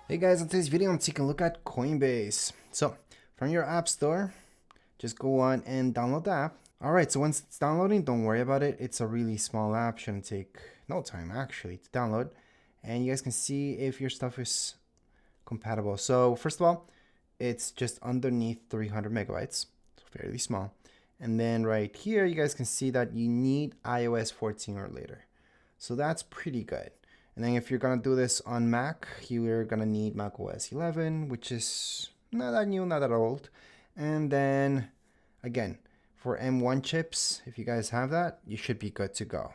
Hey guys, in today's video, I'm taking a look at Coinbase. So, from your app store, just go on and download the app. Alright, so once it's downloading, don't worry about it. It's a really small app, shouldn't take no time actually to download. And you guys can see if your stuff is compatible. So, first of all, it's just underneath 300 megabytes, so fairly small. And then right here, you guys can see that you need iOS 14 or later. So that's pretty good. And then if you're gonna do this on Mac, you're gonna need Mac OS 11, which is not that new, not that old. And then again, for M1 chips, if you guys have that, you should be good to go.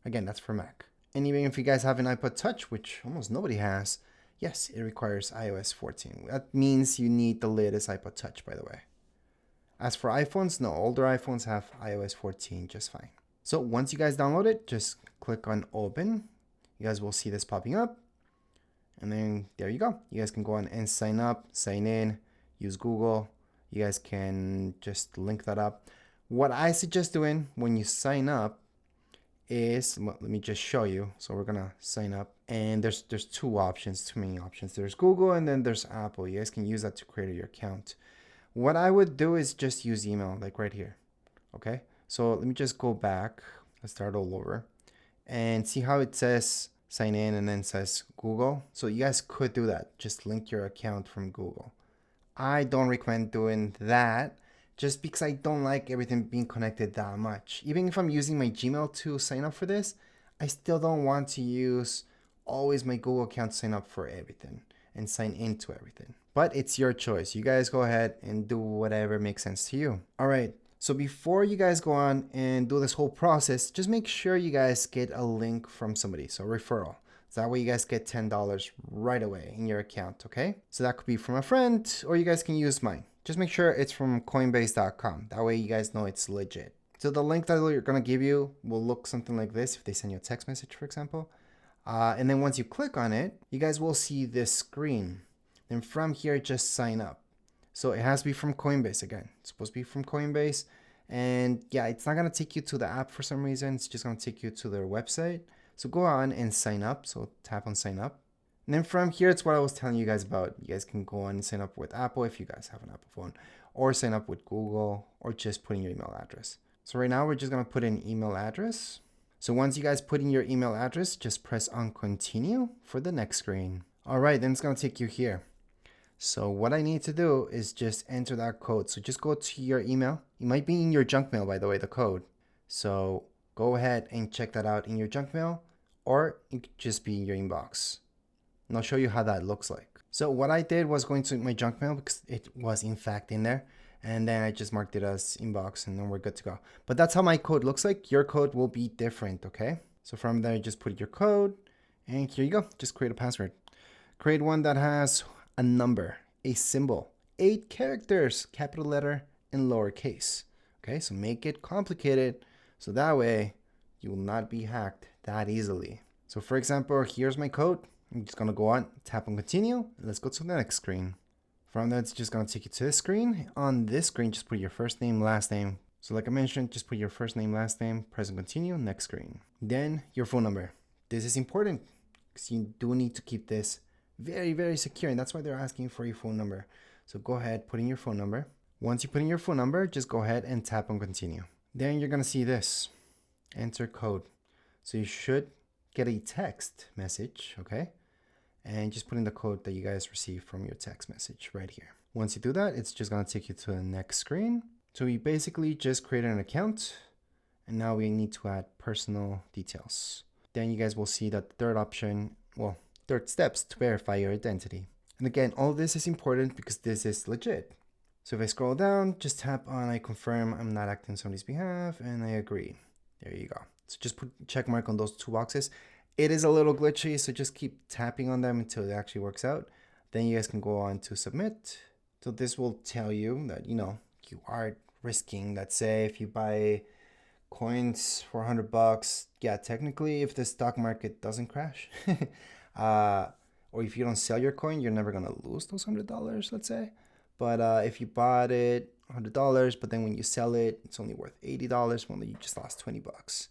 Again, that's for Mac. And even if you guys have an iPod Touch, which almost nobody has, yes, it requires iOS 14. That means you need the latest iPod Touch, by the way. As for iPhones, no, older iPhones have iOS 14 just fine. So once you guys download it, just click on open. You guys will see this popping up. And then there you go. You guys can go on and sign up, sign in, use Google. You guys can just link that up. What I suggest doing when you sign up is, well, let me just show you. So we're gonna sign up, and there's two main options. There's Google and then there's Apple. You guys can use that to create your account. What I would do is just use email, like right here. Okay, so let me just go back. Let's start all over and see how it says sign in and then says Google. So you guys could do that. Just link your account from Google. I don't recommend doing that just because I don't like everything being connected that much. Even if I'm using my Gmail to sign up for this, I still don't want to use always my Google account to sign up for everything and sign into everything. But it's your choice. You guys go ahead and do whatever makes sense to you. All right. So before you guys go on and do this whole process, just make sure you guys get a link from somebody. So referral. So that way you guys get $10 right away in your account, okay? So that could be from a friend, or you guys can use mine. Just make sure it's from coinbase.com. That way you guys know it's legit. So the link that they're gonna give you will look something like this if they send you a text message, for example. And then once you click on it, you guys will see this screen. Then from here, just sign up. So it has to be from Coinbase again. It's supposed to be from Coinbase. And yeah, it's not going to take you to the app for some reason. It's just going to take you to their website. So go on and sign up. So tap on sign up. And then from here, it's what I was telling you guys about. You guys can go on and sign up with Apple if you guys have an Apple phone, or sign up with Google, or just put in your email address. So right now, we're just going to put in email address. So once you guys put in your email address, just press on continue for the next screen. All right, then it's going to take you here. So what I need to do is just enter that code. So just go to your email. It might be in your junk mail, by the way, the code. So go ahead and check that out in your junk mail, or it could just be in your inbox. And I'll show you how that looks like. So what I did was going to my junk mail because it was in fact in there. And then I just marked it as inbox, and then we're good to go. But that's how my code looks like. Your code will be different, okay? So from there, just put your code, and here you go. Just create a password. Create one that has a number, a symbol, 8 characters, capital letter and lowercase. Okay, so make it complicated so that way you will not be hacked that easily. So for example, here's my code. I'm just gonna go on, tap on continue, and let's go to the next screen. From there, it's just gonna take you to this screen. On this screen, just put your first name, last name. So like I mentioned, just put your first name, last name, press and continue, next screen. Then your phone number. This is important because you do need to keep this very, very secure, and that's why they're asking for your phone number. So go ahead, put in your phone number. Once you put in your phone number, just go ahead and tap on continue. Then you're gonna see this, enter code. So you should get a text message, okay? And just put in the code that you guys received from your text message right here. Once you do that, it's just gonna take you to the next screen. So we basically just created an account, and now we need to add personal details. Then you guys will see that the third option, well, third steps to verify your identity. And again, all this is important because this is legit. So if I scroll down, just tap on I confirm I'm not acting on somebody's behalf, and I agree. There you go. So just put a check mark on those 2 boxes. It is a little glitchy, so just keep tapping on them until it actually works out. Then you guys can go on to submit. So this will tell you that, you know, you are risking, let's say if you buy coins for $100, yeah, technically if the stock market doesn't crash, or if you don't sell your coin, you're never gonna lose those $100, let's say. But if you bought it $100, but then when you sell it, it's only worth $80, well, you just lost $20.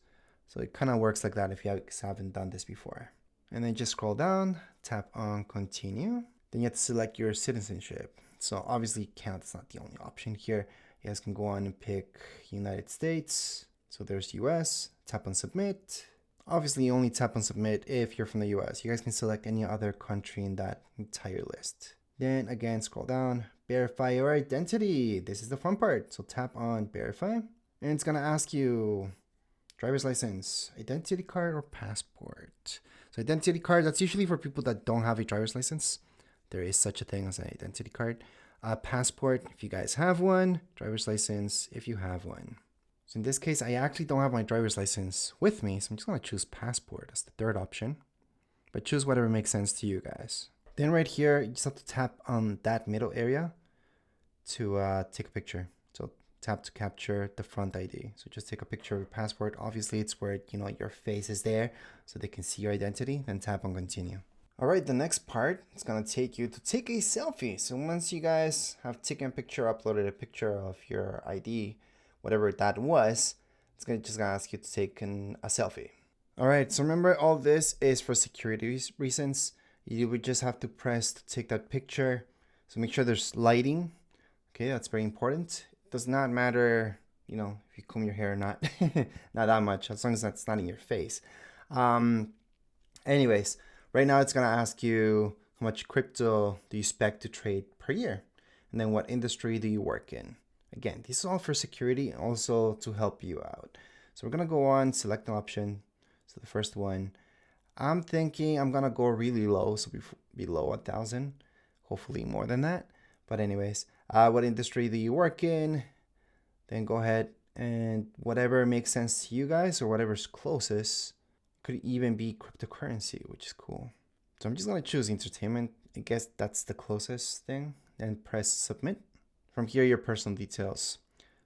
So it kind of works like that if you haven't done this before. And then just scroll down, tap on continue. Then you have to select your citizenship. So obviously Canada's not the only option here. You guys can go on and pick United States. So there's US, tap on submit. Obviously you only tap on submit if you're from the US. You guys can select any other country in that entire list. Then again, scroll down, verify your identity. This is the fun part. So tap on verify and it's gonna ask you driver's license, identity card, or passport. So identity card, that's usually for people that don't have a driver's license. There is such a thing as an identity card. Passport, if you guys have one. Driver's license, if you have one. So in this case, I actually don't have my driver's license with me, so I'm just gonna choose passport as the third option. But choose whatever makes sense to you guys. Then right here, you just have to tap on that middle area to take a picture. So tap to capture the front ID. So just take a picture of your passport. Obviously, it's where your face is there, so they can see your identity. Then tap on continue. All right, the next part is gonna take you to take a selfie. So once you guys have taken a picture, uploaded a picture of your ID, whatever that was, it's just gonna ask you to take a selfie. All right, so remember all this is for security reasons. You would just have to press to take that picture. So make sure there's lighting. Okay, that's very important. It does not matter, if you comb your hair or not, not that much, as long as that's not in your face. Anyways, right now it's gonna ask you how much crypto do you expect to trade per year? And then what industry do you work in? Again, this is all for security and also to help you out. So we're gonna go on, select an option. So the first one, I'm thinking I'm gonna go really low, so below 1,000, hopefully more than that. But anyways, what industry do you work in? Then go ahead and whatever makes sense to you guys or whatever's closest. Could even be cryptocurrency, which is cool. So I'm just gonna choose entertainment. I guess that's the closest thing. And press submit. From here, your personal details.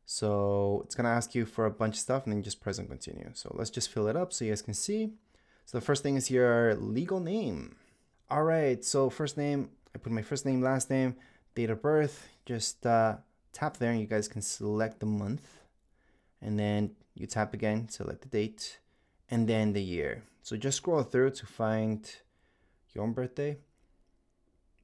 So it's gonna ask you for a bunch of stuff and then just press and continue. So let's just fill it up so you guys can see. So the first thing is your legal name. All right, so first name, I put my first name, last name, date of birth. Just tap there and you guys can select the month. And then you tap again, select the date, and then the year. So just scroll through to find your own birthday.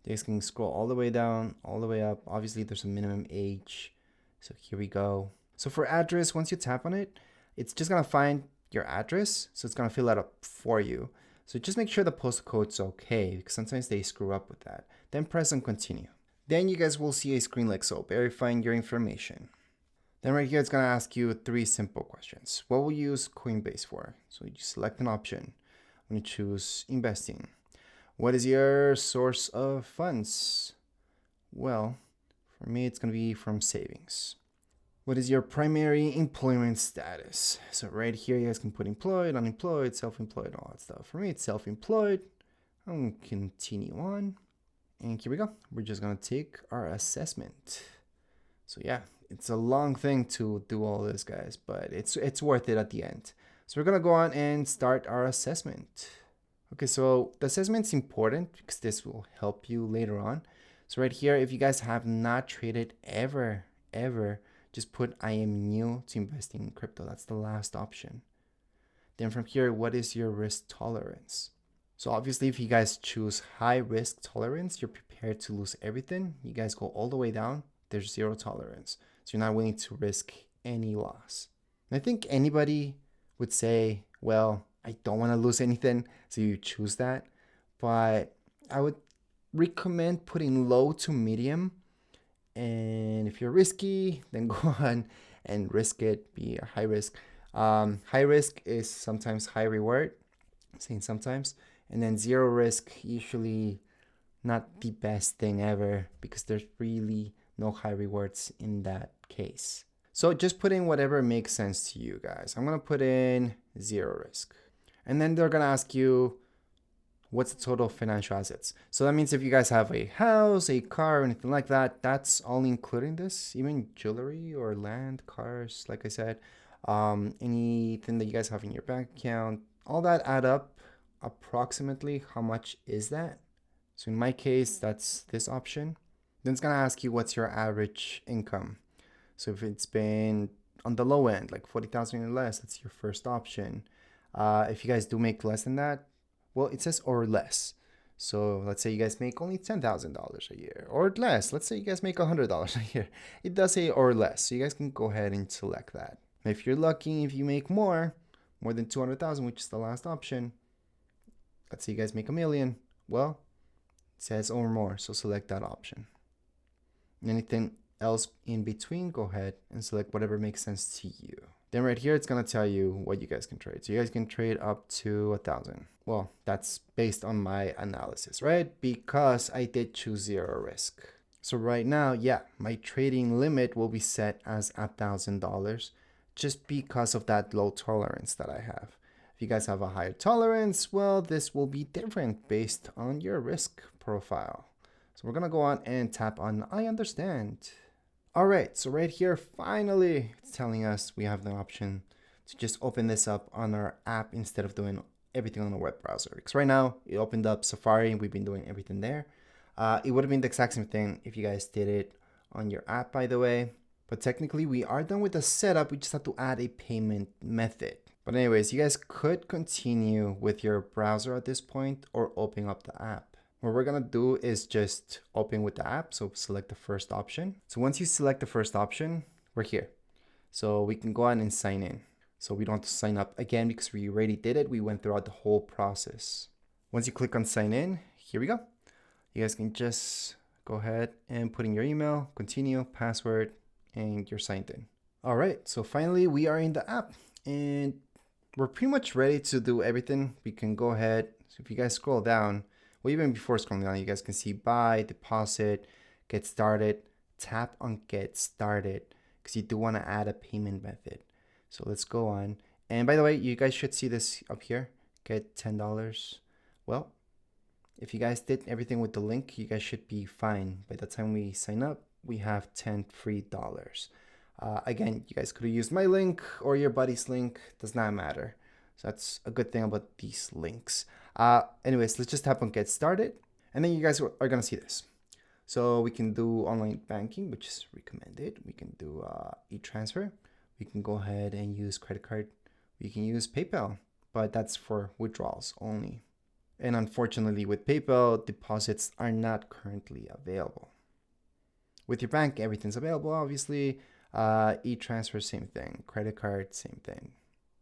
You guys can scroll all the way down, all the way up. Obviously, there's a minimum age. So here we go. So for address, once you tap on it, it's just gonna find your address. So it's gonna fill that up for you. So just make sure the postal code's okay, because sometimes they screw up with that. Then press on continue. Then you guys will see a screen like so, verifying your information. Then right here, it's gonna ask you 3 simple questions. What will you use Coinbase for? So you select an option. I'm gonna choose investing. What is your source of funds? Well, for me, it's gonna be from savings. What is your primary employment status? So right here, you guys can put employed, unemployed, self-employed, all that stuff. For me, it's self-employed. I'm gonna continue on. And here we go. We're just gonna take our assessment. So yeah, it's a long thing to do all this, guys, but it's worth it at the end. So we're gonna go on and start our assessment. Okay, so the assessment's important because this will help you later on. So right here, if you guys have not traded ever, just put I am new to investing in crypto. That's the last option. Then from here, what is your risk tolerance? So obviously, if you guys choose high risk tolerance, you're prepared to lose everything. You guys go all the way down, there's 0 tolerance. So you're not willing to risk any loss. And I think anybody would say, well, I don't want to lose anything, so you choose that. But I would recommend putting low to medium. And if you're risky, then go on and risk it, be a high risk. High risk is sometimes high reward, I'm saying sometimes. And then 0 risk, usually not the best thing ever because there's really no high rewards in that case. So just put in whatever makes sense to you guys. I'm gonna put in 0 risk. And then they're gonna ask you, what's the total financial assets? So that means if you guys have a house, a car, or anything like that, that's all including this, even jewelry or land, cars, like I said, anything that you guys have in your bank account, all that add up approximately how much is that? So in my case, that's this option. Then it's gonna ask you what's your average income. So if it's been on the low end, like 40,000 or less, that's your first option. If you guys do make less than that, well, it says or less. So let's say you guys make only $10,000 a year or less. Let's say you guys make $100 a year. It does say or less. So you guys can go ahead and select that. If you're lucky, if you make more than 200,000, which is the last option, let's say you guys make $1 million. Well, it says or more. So select that option. Anything else in between, go ahead and select whatever makes sense to you. Then right here, it's going to tell you what you guys can trade. So you guys can trade up to 1,000. Well, that's based on my analysis, right? Because I did choose zero risk. So right now, yeah, my trading limit will be set as $1,000 just because of that low tolerance that I have. If you guys have a higher tolerance, well, this will be different based on your risk profile. So we're going to go on and tap on I understand. All right, so right here, finally, it's telling us we have the option to just open this up on our app instead of doing everything on the web browser. Because right now, it opened up Safari and we've been doing everything there. It would have been the exact same thing if you guys did it on your app, by the way. But technically, we are done with the setup. We just have to add a payment method. But anyways, you guys could continue with your browser at this point or open up the app. What we're going to do is just open with the app. So select the first option. So once you select the first option, we're here. So we can go on and sign in. So we don't have to sign up again because we already did it. We went throughout the whole process. Once you click on sign in, here we go. You guys can just go ahead and put in your email, continue, password, and you're signed in. All right. So finally, we are in the app and we're pretty much ready to do everything. We can go ahead. So if you guys scroll down, well, even before scrolling down, you guys can see buy, deposit, get started, tap on get started because you do want to add a payment method. So let's go on. And by the way, you guys should see this up here, get $10. Well, if you guys did everything with the link, you guys should be fine. By the time we sign up, we have $10 free. Again, you guys could have used my link or your buddy's link, does not matter. So that's a good thing about these links. Anyways, let's just tap on get started. And then you guys are going to see this. So we can do online banking, which is recommended. We can do e-transfer. We can go ahead and use credit card. We can use PayPal, but that's for withdrawals only. And unfortunately with PayPal, deposits are not currently available. With your bank, everything's available, obviously. E-transfer, same thing. Credit card, same thing.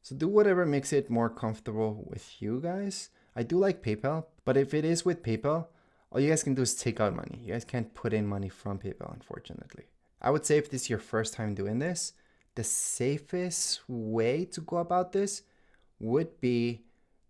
So do whatever makes it more comfortable with you guys. I do like PayPal, but if it is with PayPal, all you guys can do is take out money. You guys can't put in money from PayPal, unfortunately. I would say if this is your first time doing this, the safest way to go about this would be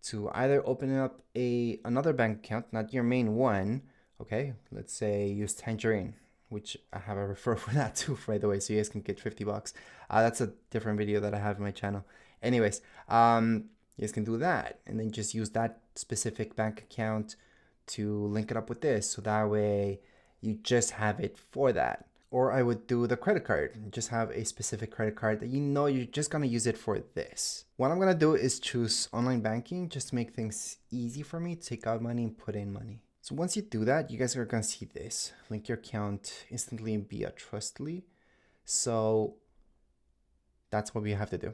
to either open up another bank account, not your main one. Okay, let's say use Tangerine, which I have a referral for that too, by the way, so you guys can get $50. That's a different video that I have on my channel. Anyways, you guys can do that and then just use that specific bank account to link it up with this. So that way you just have it for that. Or I would do the credit card, just have a specific credit card that you know you're just going to use it for this. What I'm going to do is choose online banking just to make things easy for me to take out money and put in money. So once you do that, you guys are going to see this. Link your account instantly via Trustly. So that's what we have to do.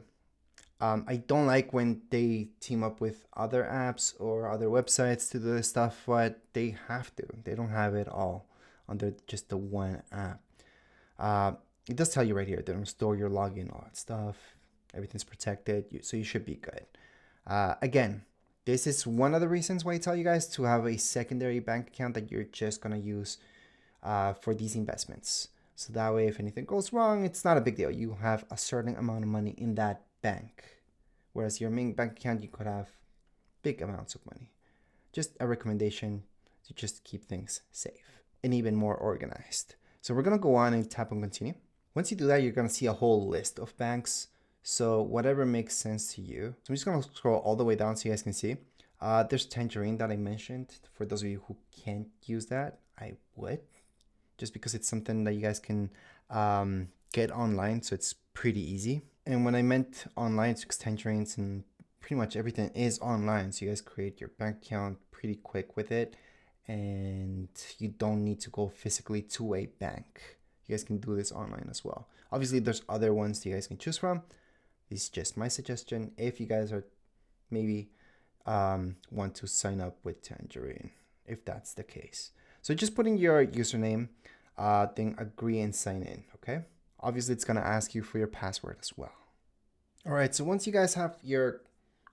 I don't like when they team up with other apps or other websites to do this stuff, but they have to. They don't have it all under just the one app. It does tell you right here, they don't store your login, all that stuff. Everything's protected, so you should be good. Again, this is one of the reasons why I tell you guys to have a secondary bank account that you're just going to use for these investments. So that way, if anything goes wrong, it's not a big deal. You have a certain amount of money in that bank. Whereas your main bank account, you could have big amounts of money. Just a recommendation to just keep things safe and even more organized. So we're going to go on and tap on continue. Once you do that, you're going to see a whole list of banks. So whatever makes sense to you. So I'm just going to scroll all the way down so you guys can see. There's Tangerine that I mentioned. For those of you who can't use that, I would. Just because it's something that you guys can get online. So it's pretty easy. And when I meant online, it's because Tangerine's and pretty much everything is online. So you guys create your bank account pretty quick with it. And you don't need to go physically to a bank. You guys can do this online as well. Obviously, there's other ones you guys can choose from. This is just my suggestion. If you guys are maybe want to sign up with Tangerine. if that's the case. So just put in your username, then agree and sign in, okay? Obviously, it's gonna ask you for your password as well. All right, so once you guys have your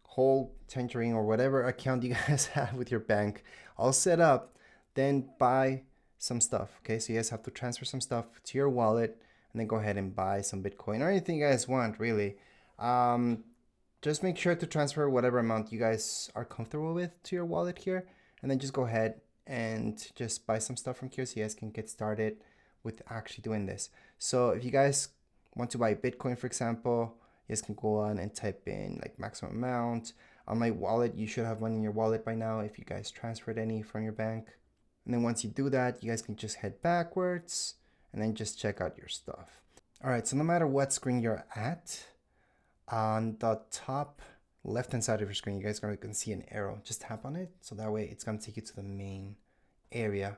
whole Tangerine or whatever account you guys have with your bank all set up, then buy some stuff, okay? So you guys have to transfer some stuff to your wallet and then go ahead and buy some Bitcoin or anything you guys want, really. Just make sure to transfer whatever amount you guys are comfortable with to your wallet here, and then just go ahead and just buy some stuff from here so you guys can get started with actually doing this. So if you guys want to buy Bitcoin, for example, you guys can go on and type in like maximum amount. On my wallet, you should have money in your wallet by now if you guys transferred any from your bank. And then once you do that, you guys can just head backwards and then just check out your stuff. All right, so no matter what screen you're at, on the top left-hand side of your screen, you guys are going to see an arrow. Just tap on it, so that way it's going to take you to the main area.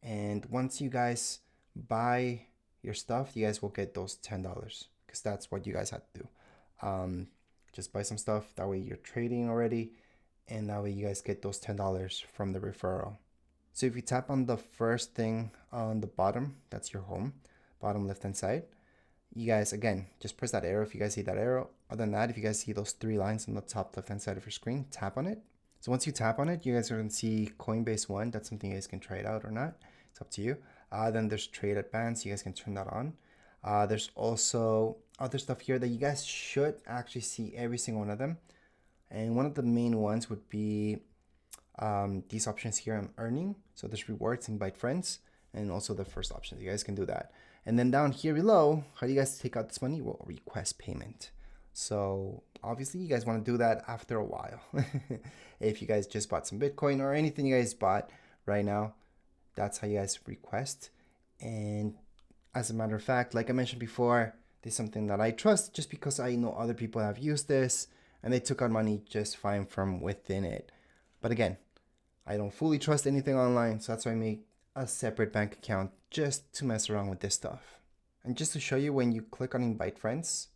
And once you guys buy your stuff, you guys will get those $10 because that's what you guys have to do. Just buy some stuff, that way you're trading already, and that way you guys get those $10 from the referral. So if you tap on the first thing on the bottom, that's your home, bottom left hand side, you guys, again, just press that arrow if you guys see that arrow. Other than that, if you guys see those 3 lines on the top left hand side of your screen, tap on it. So once you tap on it, you guys are going to see Coinbase One. That's something you guys can try it out or not. It's up to you. Then there's Trade Advanced. You guys can turn that on. There's also other stuff here that you guys should actually see every single one of them. And one of the main ones would be these options here on earning. So there's rewards, invite friends, and also the first option. You guys can do that. And then down here below, how do you guys take out this money? Well, request payment. So obviously you guys want to do that after a while. If you guys just bought some Bitcoin or anything you guys bought right now, that's how you guys request. And as a matter of fact, like I mentioned before, this is something that I trust just because I know other people have used this and they took out money just fine from within it. But again, I don't fully trust anything online, so that's why I made a separate bank account just to mess around with this stuff. And just to show you, when you click on invite friends,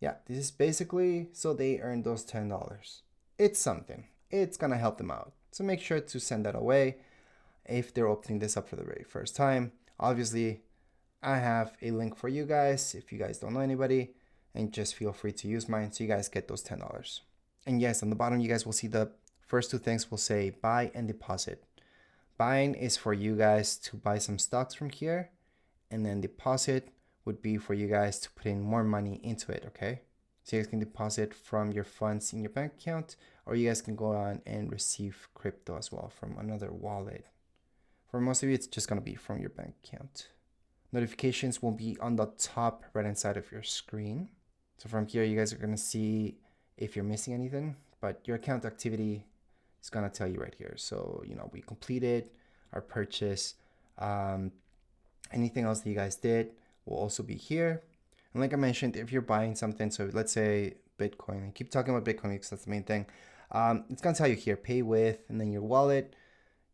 yeah, this is basically so they earn those $10. It's something. It's gonna help them out. So make sure to send that away if they're opening this up for the very first time. Obviously, I have a link for you guys if you guys don't know anybody, and just feel free to use mine so you guys get those $10. And yes, on the bottom you guys will see the first 2 things will say buy and deposit. Buying is for you guys to buy some stocks from here, and then deposit would be for you guys to put in more money into it, okay? So you guys can deposit from your funds in your bank account, or you guys can go on and receive crypto as well from another wallet. For most of you, it's just gonna be from your bank account. Notifications will be on the top right hand side of your screen. So from here, you guys are gonna see if you're missing anything, but your account activity is gonna tell you right here. So, we completed our purchase. Anything else that you guys did will also be here. And like I mentioned, if you're buying something, so let's say Bitcoin, I keep talking about Bitcoin because that's the main thing. It's gonna tell you here, pay with, and then your wallet.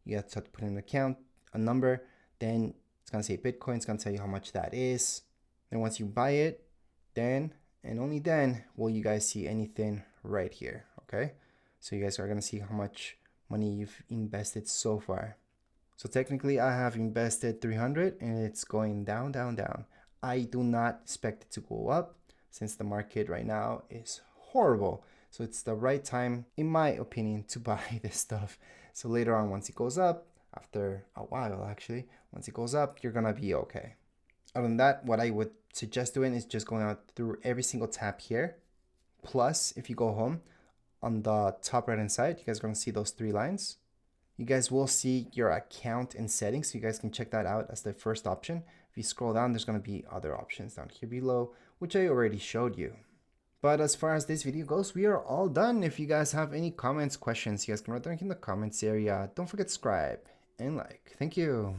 You have to put in an account, a number, then it's gonna say Bitcoin, it's gonna tell you how much that is. Then once you buy it, then and only then will you guys see anything right here, okay? So you guys are gonna see how much money you've invested so far. So technically I have invested 300 and it's going down, down, down. I do not expect it to go up since the market right now is horrible. So it's the right time, in my opinion, to buy this stuff. So later on, once it goes up, after a while actually, once it goes up, you're gonna be okay. Other than that, what I would suggest doing is just going out through every single tab here. Plus, if you go home, on the top right hand side, you guys are gonna see those 3 lines. You guys will see your account and settings, so you guys can check that out as the first option. If you scroll down, there's gonna be other options down here below, which I already showed you. But as far as this video goes, we are all done. If you guys have any comments, questions, you guys can write them in the comments area. Don't forget to subscribe and like. Thank you.